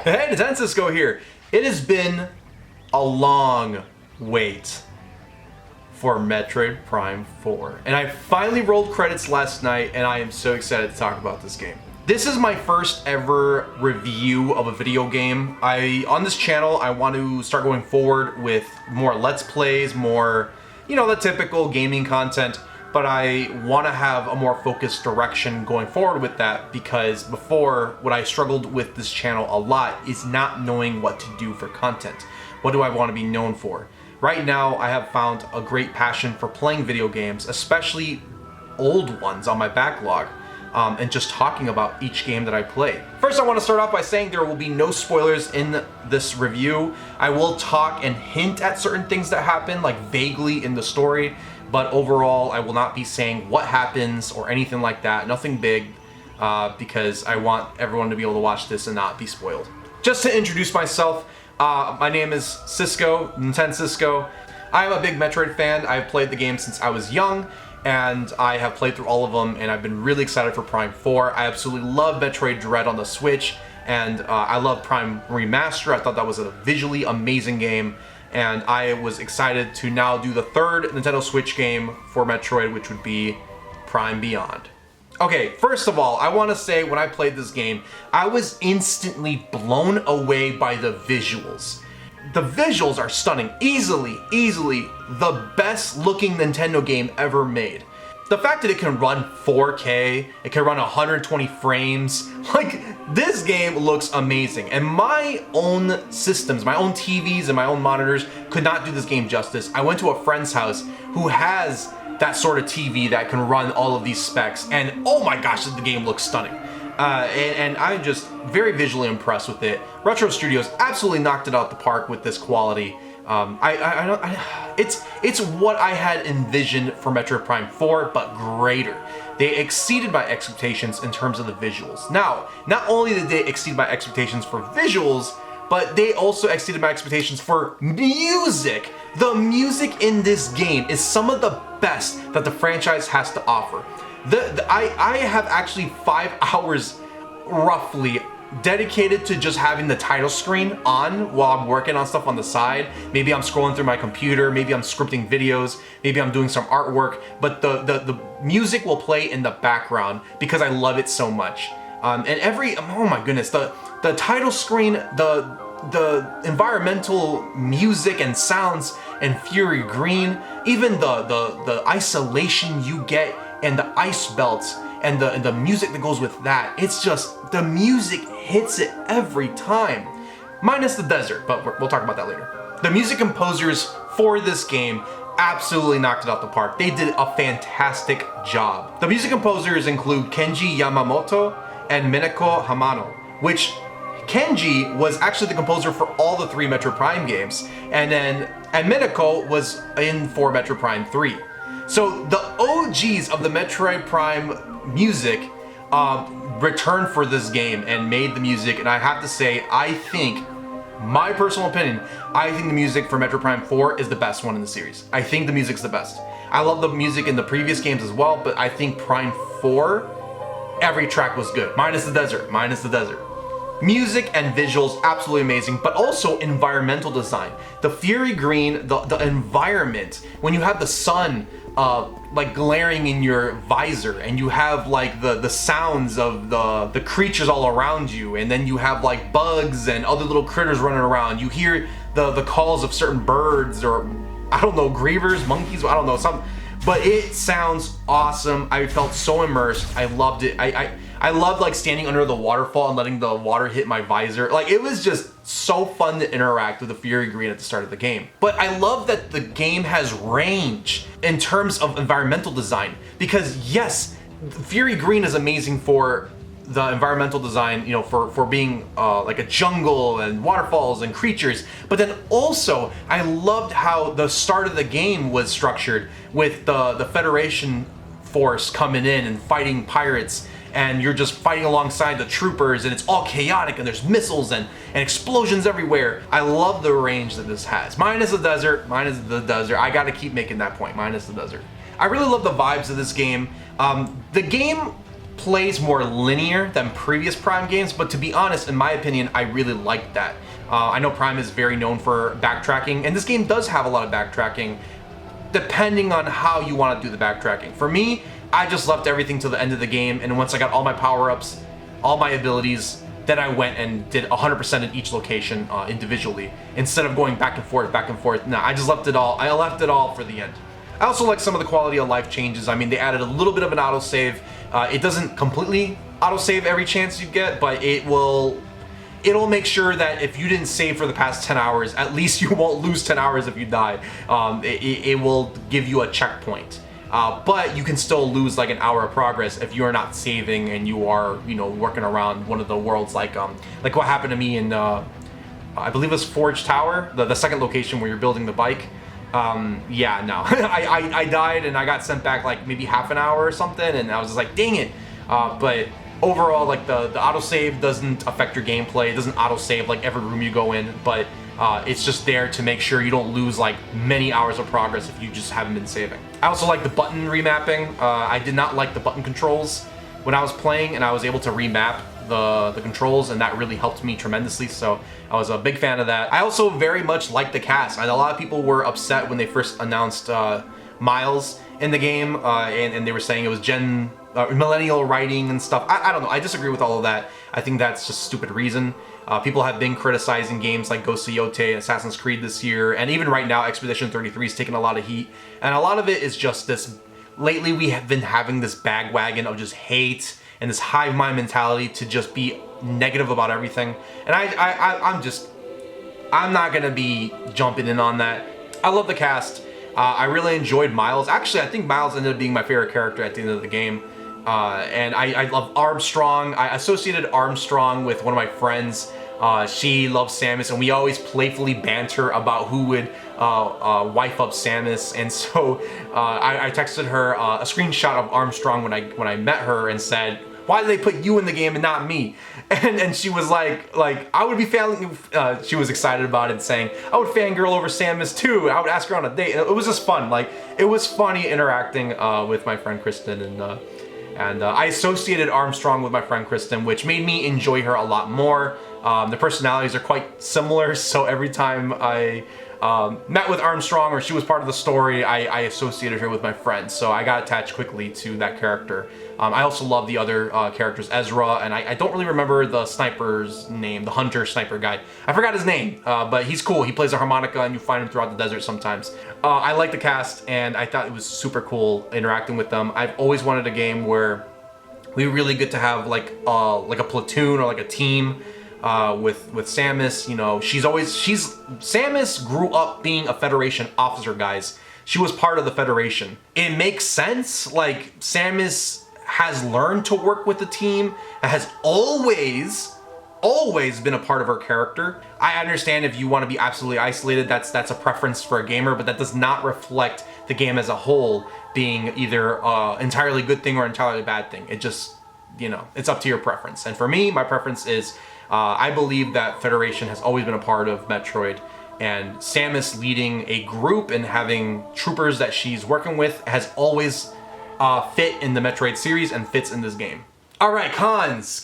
Hey, NintenCisco here. It has been a long wait for Metroid Prime 4. And I finally rolled credits last night, and I am so excited to talk about this game. This is my first ever review of a video game. On this channel, I want to start going forward with more Let's Plays, more, the typical gaming content. But I want to have a more focused direction going forward with that, because before, what I struggled with this channel a lot is not knowing what to do for content. What do I want to be known for? Right now, I have found a great passion for playing video games, especially old ones on my backlog, and just talking about each game that I play. First, I want to start off by saying there will be no spoilers in this review. I will talk and hint at certain things that happen, like vaguely in the story, but overall, I will not be saying what happens or anything like that. Nothing big, because I want everyone to be able to watch this and not be spoiled. Just to introduce myself, my name is Cisco, NintenCisco. I am a big Metroid fan. I've played the game since I was young, and I have played through all of them, and I've been really excited for Prime 4. I absolutely love Metroid Dread on the Switch, and I love Prime Remaster. I thought that was a visually amazing game. And I was excited to now do the third Nintendo Switch game for Metroid, which would be Prime Beyond. Okay, first of all, I want to say when I played this game, I was instantly blown away by the visuals. The visuals are stunning. Easily the best looking Nintendo game ever made. The fact that it can run 4K, it can run 120 frames, like, this game looks amazing. And my own systems, my own TVs and my own monitors could not do this game justice. I went to a friend's house who has that sort of TV that can run all of these specs, and oh my gosh, the game looks stunning. And I'm just very visually impressed with it. Retro Studios absolutely knocked it out the park with this quality. It's what I had envisioned for Metroid Prime 4, but greater. They exceeded my expectations in terms of the visuals. Now, not only did they exceed my expectations for visuals, but they also exceeded my expectations for music. The music in this game is some of the best that the franchise has to offer. I have actually 5 hours roughly dedicated to just having the title screen on while I'm working on stuff on the side. Maybe I'm scrolling through my computer, maybe I'm scripting videos, maybe I'm doing some artwork, but the music will play in the background because I love it so much. And oh my goodness, the title screen, the environmental music and sounds in Fury Green, even the isolation you get and the ice belts and the music that goes with that, it's just, the music hits it every time. Minus the desert, but we'll talk about that later. The music composers for this game absolutely knocked it out the park. They did a fantastic job. The music composers include Kenji Yamamoto and Mineko Hamano, which Kenji was actually the composer for all the 3 Metroid Prime games, and Mineko was in for Metroid Prime 3. So the OGs of the Metroid Prime music returned for this game and made the music, and I have to say, I think, my personal opinion, I think the music for Metroid Prime 4 is the best one in the series. I think the music's the best. I love the music in the previous games as well, but I think Prime 4, every track was good. Minus the desert. Music and visuals, absolutely amazing, but also environmental design. The Fury Green, the environment, when you have the sun like glaring in your visor, and you have like the sounds of the creatures all around you, and then you have like bugs and other little critters running around. You hear the calls of certain birds, or I don't know, grievers, monkeys, I don't know, something. But it sounds awesome. I felt so immersed. I loved it. I loved like standing under the waterfall and letting the water hit my visor. Like, it was just so fun to interact with the Fury Green at the start of the game. But I love that the game has range in terms of environmental design, because yes, Fury Green is amazing for the environmental design, for being like a jungle and waterfalls and creatures. But then also, I loved how the start of the game was structured with the Federation force coming in and fighting pirates, and you're just fighting alongside the troopers, and it's all chaotic, and there's missiles and explosions everywhere. I love the range that this has. Minus the desert. I gotta keep making that point, minus the desert. I really love the vibes of this game. The game plays more linear than previous Prime games, but to be honest, in my opinion, I really like that. I know Prime is very known for backtracking, and this game does have a lot of backtracking, depending on how you want to do the backtracking. For me, I just left everything till the end of the game, and once I got all my power-ups, all my abilities, then I went and did 100% in each location individually, instead of going back and forth, back and forth. No, I just left it all. I left it all for the end. I also like some of the quality of life changes. I mean, they added a little bit of an autosave. It doesn't completely autosave every chance you get, but it'll make sure that if you didn't save for the past 10 hours, at least you won't lose 10 hours if you die. It will give you a checkpoint. But you can still lose like an hour of progress if you are not saving and you are, you know, working around one of the worlds like what happened to me in, I believe it was Forge Tower, the second location where you're building the bike. Yeah, no, I died and I got sent back like maybe half an hour or something, and I was just like, dang it. But overall, like the autosave doesn't affect your gameplay. It doesn't autosave like every room you go in, but it's just there to make sure you don't lose like many hours of progress if you just haven't been saving. I also like the button remapping. I did not like the button controls when I was playing, and I was able to remap the controls, and that really helped me tremendously, so I was a big fan of that. I also very much like the cast. A lot of people were upset when they first announced Miles in the game, and they were saying it was millennial writing and stuff. I don't know, I disagree with all of that. I think that's just stupid reason. People have been criticizing games like Ghost of Yotei, Assassin's Creed this year, and even right now Expedition 33 is taking a lot of heat, and a lot of it is just this, lately we have been having this bagwagon of just hate and this hive mind mentality to just be negative about everything, and I'm not gonna be jumping in on that. I love the cast. I really enjoyed Miles. Actually, I think Miles ended up being my favorite character at the end of the game. And I love Armstrong. I associated Armstrong with one of my friends. She loves Samus, and we always playfully banter about who would wife up Samus. And so I texted her a screenshot of Armstrong when I met her and said, "Why did they put you in the game and not me?" And she was like I would be she was excited about it, saying I would fangirl over Samus too. I would ask her on a date. It was just fun. Like, it was funny interacting with my friend Kristen, and I associated Armstrong with my friend Kristen, which made me enjoy her a lot more. The personalities are quite similar, so every time I met with Armstrong or she was part of the story, I associated her with my friend, so I got attached quickly to that character. I also love the other characters, Ezra, and I don't really remember the sniper's name, the hunter sniper guy. I forgot his name, but he's cool. He plays a harmonica and you find him throughout the desert sometimes. I like the cast, and I thought it was super cool interacting with them. I've always wanted a game where we really get to have like a platoon or like a team with Samus. You know, Samus grew up being a Federation officer, guys. She was part of the Federation. It makes sense. Like, Samus has learned to work with the team, and has always been a part of her character. I understand if you want to be absolutely isolated, that's a preference for a gamer, but that does not reflect the game as a whole being either entirely good thing or entirely bad thing. It just, you know, it's up to your preference. And for me, my preference is I believe that Federation has always been a part of Metroid, and Samus leading a group and having troopers that she's working with has always fit in the Metroid series and fits in this game. All right, cons.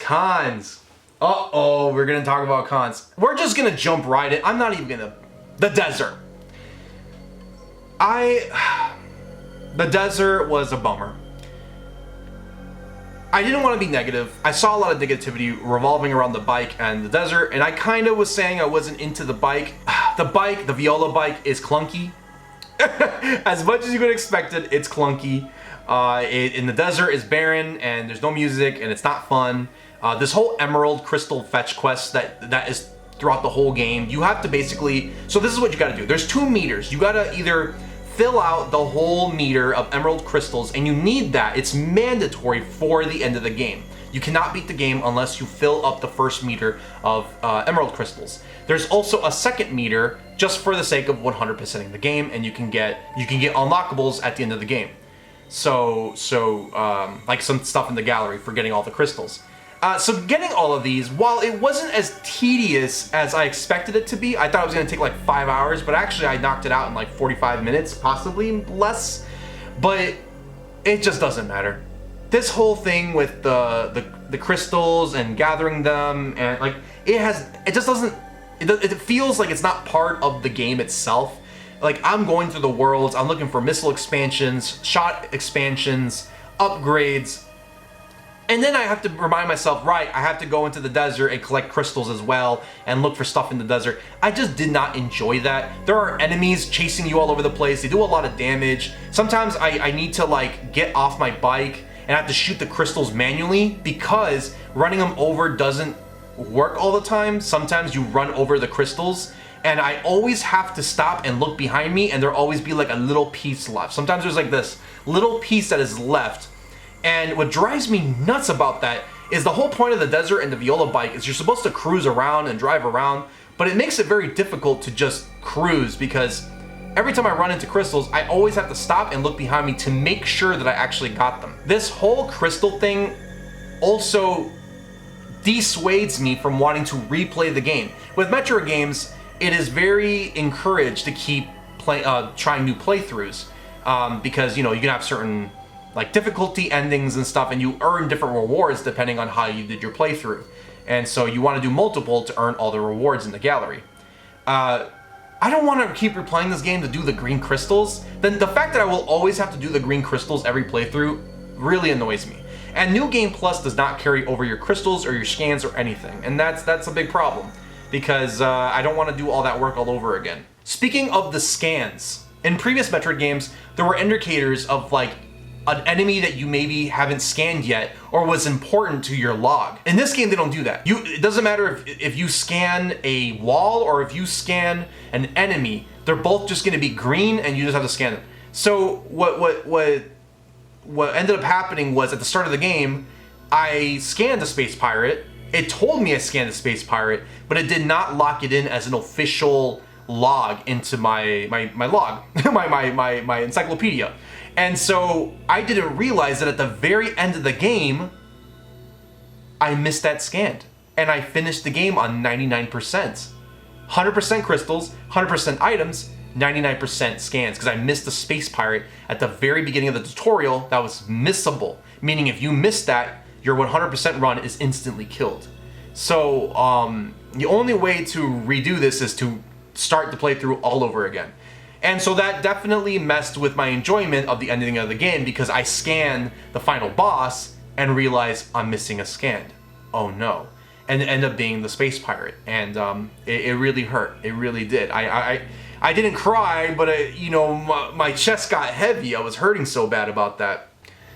Uh-oh, we're gonna talk about cons. We're just gonna jump right in. I'm not even gonna... The desert. The desert was a bummer. I didn't want to be negative. I saw a lot of negativity revolving around the bike and the desert, and I kind of was saying I wasn't into the bike. The Viola bike is clunky. As much as you could expect it, it's clunky. In the desert is barren, and there's no music, and it's not fun. This whole Emerald Crystal fetch quest that is throughout the whole game, you have to basically... So this is what you gotta do. There's 2 meters. You gotta either fill out the whole meter of Emerald Crystals, and you need that. It's mandatory for the end of the game. You cannot beat the game unless you fill up the first meter of Emerald Crystals. There's also a second meter just for the sake of 100%ing the game, and you can get unlockables at the end of the game. So like some stuff in the gallery for getting all the crystals. So getting all of these, while it wasn't as tedious as I expected it to be, I thought it was going to take like 5 hours, but actually I knocked it out in like 45 minutes, possibly less. But it just doesn't matter. this whole thing with the crystals and gathering them, and like it just doesn't, it feels like it's not part of the game itself. Like, I'm going through the worlds, I'm looking for missile expansions, shot expansions, upgrades, and then I have to remind myself, right, I have to go into the desert and collect crystals as well and look for stuff in the desert. I just did not enjoy that. There are enemies chasing you all over the place. They do a lot of damage. Sometimes I need to like get off my bike and I have to shoot the crystals manually because running them over doesn't work all the time. Sometimes you run over the crystals and I always have to stop and look behind me, and there'll always be like a little piece left. Sometimes there's like this little piece that is left. And what drives me nuts about that is the whole point of the desert and the Viola bike is you're supposed to cruise around and drive around, but it makes it very difficult to just cruise because every time I run into crystals, I always have to stop and look behind me to make sure that I actually got them. This whole crystal thing also dissuades me from wanting to replay the game. With Metroid games, it is very encouraged to keep trying new playthroughs because, you know, you can have certain like difficulty endings and stuff, and you earn different rewards depending on how you did your playthrough. And so you want to do multiple to earn all the rewards in the gallery. I don't want to keep replaying this game to do the green crystals. Then the fact that I will always have to do the green crystals every playthrough really annoys me. And New Game Plus does not carry over your crystals or your scans or anything, and that's a big problem because I don't want to do all that work all over again. Speaking of the scans, in previous Metroid games, there were indicators of like an enemy that you maybe haven't scanned yet or was important to your log. In this game, they don't do that. It doesn't matter if you scan a wall or if you scan an enemy, they're both just gonna be green and you just have to scan them. So what ended up happening was at the start of the game, I scanned a space pirate. It told me I scanned a space pirate, but it did not lock it in as an official log into my log, my encyclopedia. And so I didn't realize that at the very end of the game, I missed that scanned. And I finished the game on 99%. 100% crystals, 100% items, 99% scans, because I missed the space pirate at the very beginning of the tutorial that was missable. Meaning if you missed that, your 100% run is instantly killed. So the only way to redo this is to start the playthrough all over again. And so that definitely messed with my enjoyment of the ending of the game because I scanned the final boss and realized I'm missing a scan. Oh no. And it ended up being the space pirate. And it really hurt. It really did. I didn't cry, but you know, my chest got heavy. I was hurting so bad about that.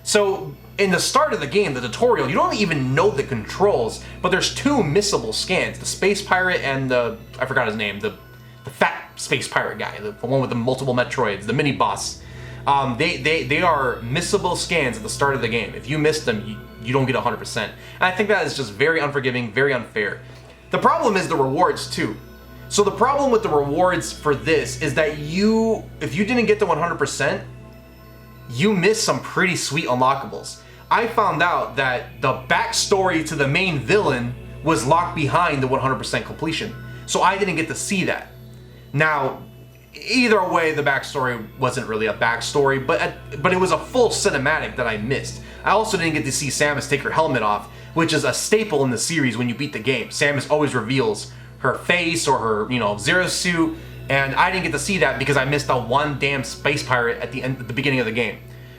So in the start of the game, the tutorial, you don't even know the controls, but there's two missable scans, the space pirate and I forgot his name, the fat space pirate guy, the one with the multiple Metroids, the mini boss. They are missable scans at the start of the game. If you miss them, you don't get 100%. And I think that is just very unforgiving, very unfair. The problem is the rewards too. So the problem with the rewards for this is that if you didn't get the 100%, you missed some pretty sweet unlockables. I found out that the backstory to the main villain was locked behind the 100% completion. So I didn't get to see that. Now, either way, the backstory wasn't really a backstory, but it was a full cinematic that I missed. I also didn't get to see Samus take her helmet off, which is a staple in the series when you beat the game. Samus always reveals her face or her, you know, Zero suit, and I didn't get to see that because I missed that one damn space pirate at the beginning of the game.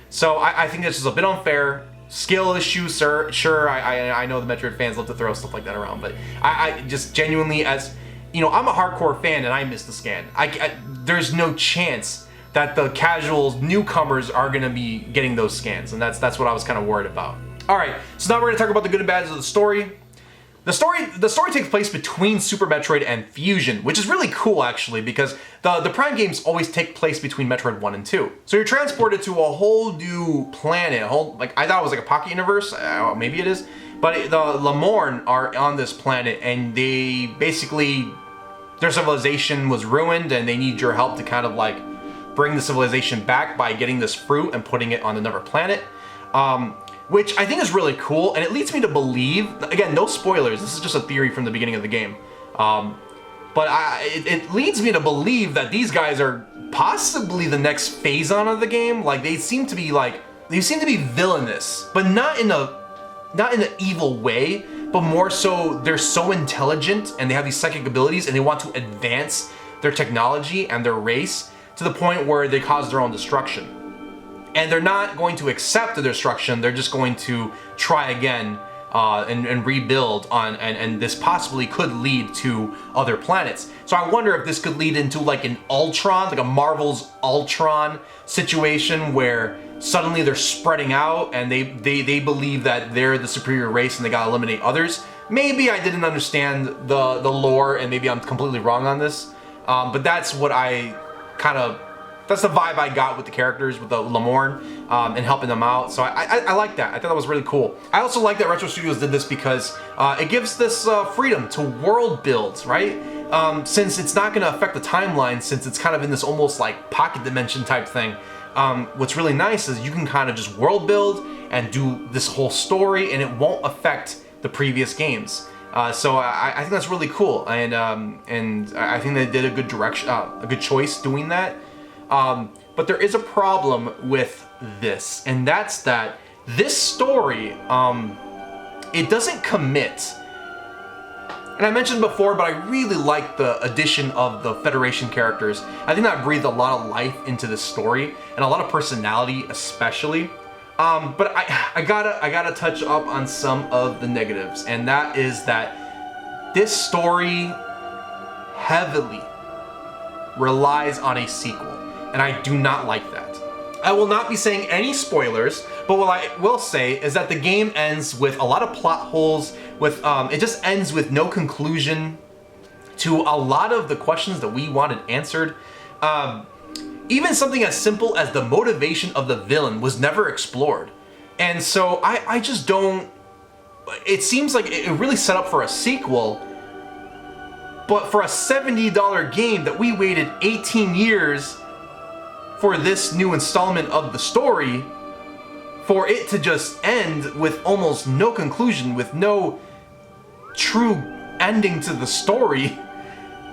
So I think that's just a bit unfair. Skill issue, sir. Sure, I know the Metroid fans love to throw stuff like that around, but I just genuinely, as you know, I'm a hardcore fan and I missed the scan. There's no chance that the casual newcomers are gonna be getting those scans, and that's what I was kind of worried about. All right, so now we're gonna talk about the good and bads of the story. The story takes place between Super Metroid and Fusion, which is really cool actually, because the Prime games always take place between Metroid 1 and 2. So you're transported to a whole new planet, I thought it was like a pocket universe, maybe it is, but the Lamorne are on this planet, and they basically, their civilization was ruined, and they need your help to kind of like bring the civilization back by getting this fruit and putting it on another planet. Which I think is really cool, and it leads me to believe, again, no spoilers, this is just a theory from the beginning of the game, but it leads me to believe that these guys are possibly the next phase-on of the game. Like, they seem to be like they seem to be villainous, but not in an evil way, but more so they're so intelligent and they have these psychic abilities and they want to advance their technology and their race to the point where they cause their own destruction. And they're not going to accept the destruction, they're just going to try again and rebuild on, and this possibly could lead to other planets. So I wonder if this could lead into like an Ultron, like a Marvel's Ultron situation where suddenly they're spreading out and they believe that they're the superior race and they gotta eliminate others. Maybe I didn't understand the lore and maybe I'm completely wrong on this, but that's what that's the vibe I got with the characters, with the Lamorne, and helping them out. So I like that. I thought that was really cool. I also like that Retro Studios did this because it gives this freedom to world builds, right? Since it's not going to affect the timeline, since it's kind of in this almost like pocket dimension type thing, what's really nice is you can kind of just world build and do this whole story and it won't affect the previous games. So I think that's really cool, and I think they did a good direction, a good choice doing that. But there is a problem with this, and that's that this story, it doesn't commit. And I mentioned before, but I really like the addition of the Federation characters. I think that breathed a lot of life into this story, and a lot of personality especially. But I gotta touch up on some of the negatives, and that is that this story heavily relies on a sequel. And I do not like that. I will not be saying any spoilers, but what I will say is that the game ends with a lot of plot holes, with it just ends with no conclusion to a lot of the questions that we wanted answered. Even something as simple as the motivation of the villain was never explored. And so I just don't, it seems like it really set up for a sequel, but for a $70 game that we waited 18 years for this new installment of the story, for it to just end with almost no conclusion, with no true ending to the story,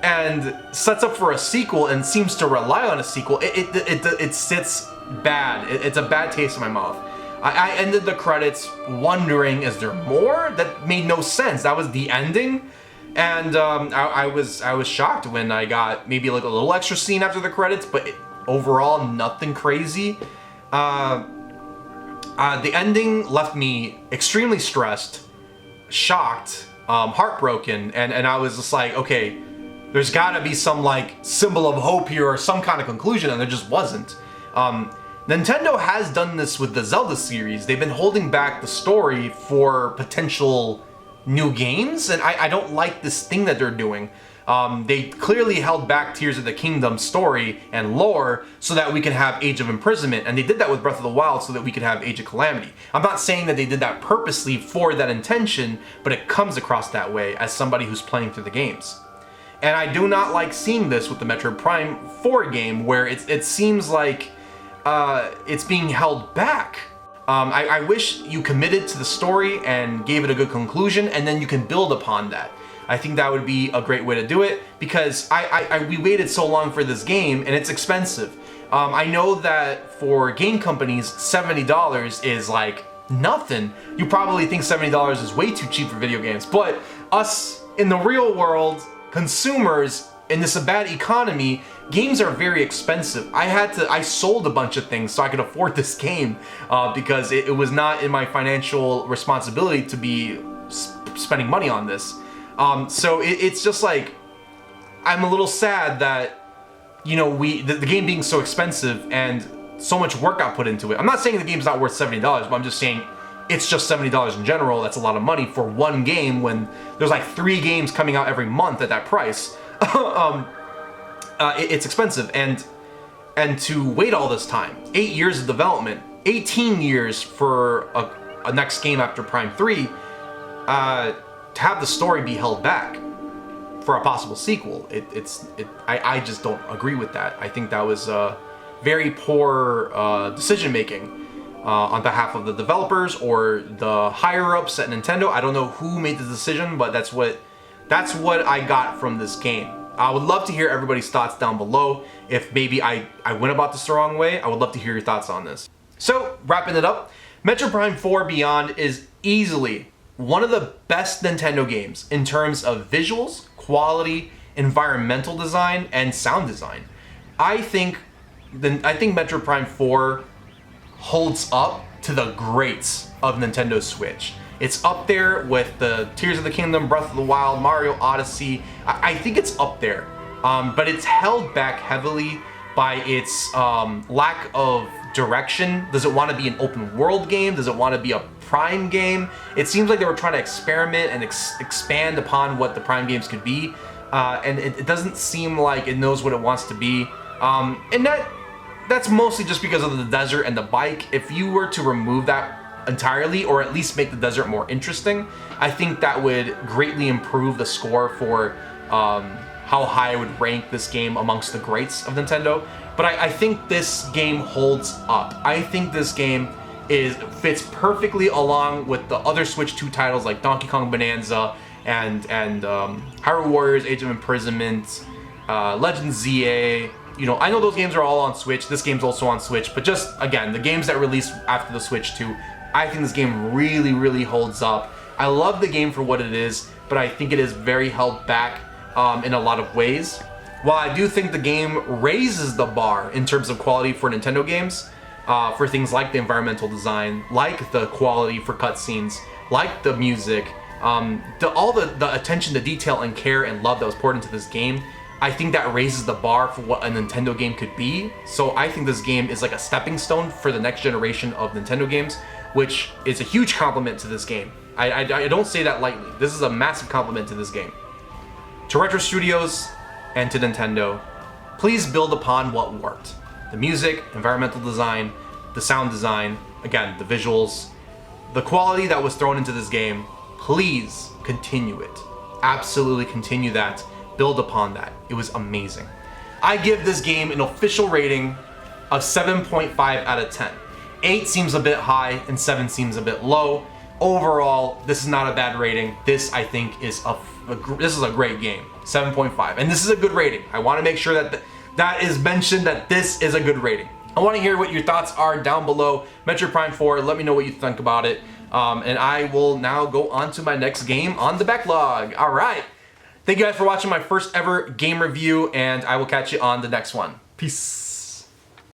and sets up for a sequel and seems to rely on a sequel, it sits bad. It's a bad taste in my mouth. I ended the credits wondering, is there more? That made no sense. That was the ending. And I was shocked when I got maybe like a little extra scene after the credits, but overall, nothing crazy. The ending left me extremely stressed, shocked, heartbroken, and I was just like, okay, there's gotta be some like symbol of hope here or some kind of conclusion, and there just wasn't. Nintendo has done this with the Zelda series. They've been holding back the story for potential new games, and I don't like this thing that they're doing. They clearly held back Tears of the Kingdom story and lore so that we can have Age of Imprisonment, and they did that with Breath of the Wild so that we could have Age of Calamity. I'm not saying that they did that purposely for that intention, but it comes across that way as somebody who's playing through the games. And I do not like seeing this with the Metroid Prime 4 game, where it seems like it's being held back. I wish you committed to the story and gave it a good conclusion, and then you can build upon that. I think that would be a great way to do it, because we waited so long for this game and it's expensive. I know that for game companies, $70 is like nothing. You probably think $70 is way too cheap for video games, but us in the real world, consumers in this bad economy, games are very expensive. I sold a bunch of things so I could afford this game because it was not in my financial responsibility to be spending money on this. So it's just like, I'm a little sad that, you know, the game being so expensive and so much work got put into it. I'm not saying the game's not worth $70, but I'm just saying it's just $70 in general. That's a lot of money for one game when there's like 3 games coming out every month at that price. It's expensive, and to wait all this time, 8 years of development, 18 years for a next game after Prime 3, to have the story be held back for a possible sequel, I just don't agree with that. I think that was very poor decision making on behalf of the developers or the higher ups at Nintendo. I don't know who made the decision, but that's what I got from this game. I would love to hear everybody's thoughts down below. If maybe I went about this the wrong way, I would love to hear your thoughts on this. So, wrapping it up, Metroid Prime 4 Beyond is easily one of the best Nintendo games in terms of visuals, quality, environmental design, and sound design. I think Metroid Prime 4 holds up to the greats of Nintendo Switch. It's up there with the Tears of the Kingdom, Breath of the Wild, Mario Odyssey. I think it's up there, but it's held back heavily by its lack of direction. Does it want to be an open world game? Does it want to be a Prime game? It seems like they were trying to experiment and expand upon what the Prime games could be, and it doesn't seem like it knows what it wants to be. And that's mostly just because of the desert and the bike. If you were to remove that entirely, or at least make the desert more interesting, I think that would greatly improve the score for how high I would rank this game amongst the greats of Nintendo. But I think this game holds up. I think this game fits perfectly along with the other Switch 2 titles like Donkey Kong Bonanza and Hyrule Warriors Age of Imprisonment, Legend ZA. You know, I know those games are all on Switch. This game's also on Switch, but just, again, the games that released after the Switch 2, I think this game really, really holds up. I love the game for what it is, but I think it is very held back in a lot of ways. While I do think the game raises the bar in terms of quality for Nintendo games, for things like the environmental design, like the quality for cutscenes, like the music, all the attention to detail and care and love that was poured into this game, I think that raises the bar for what a Nintendo game could be. So I think this game is like a stepping stone for the next generation of Nintendo games, which is a huge compliment to this game. I don't say that lightly. This is a massive compliment to this game. To Retro Studios and to Nintendo, please build upon what worked. The music, environmental design, the sound design, again, the visuals, the quality that was thrown into this game, please continue it. Absolutely continue that. Build upon that. It was amazing. I give this game an official rating of 7.5 out of 10. 8 seems a bit high and 7 seems a bit low. Overall, this is not a bad rating. This, I think, is this is a great game. 7.5. And this is a good rating. I want to make sure that that is mentioned, that this is a good rating. I want to hear what your thoughts are down below. Metroid Prime 4, let me know what you think about it. And I will now go on to my next game on the backlog. All right. Thank you guys for watching my first ever game review, and I will catch you on the next one. Peace.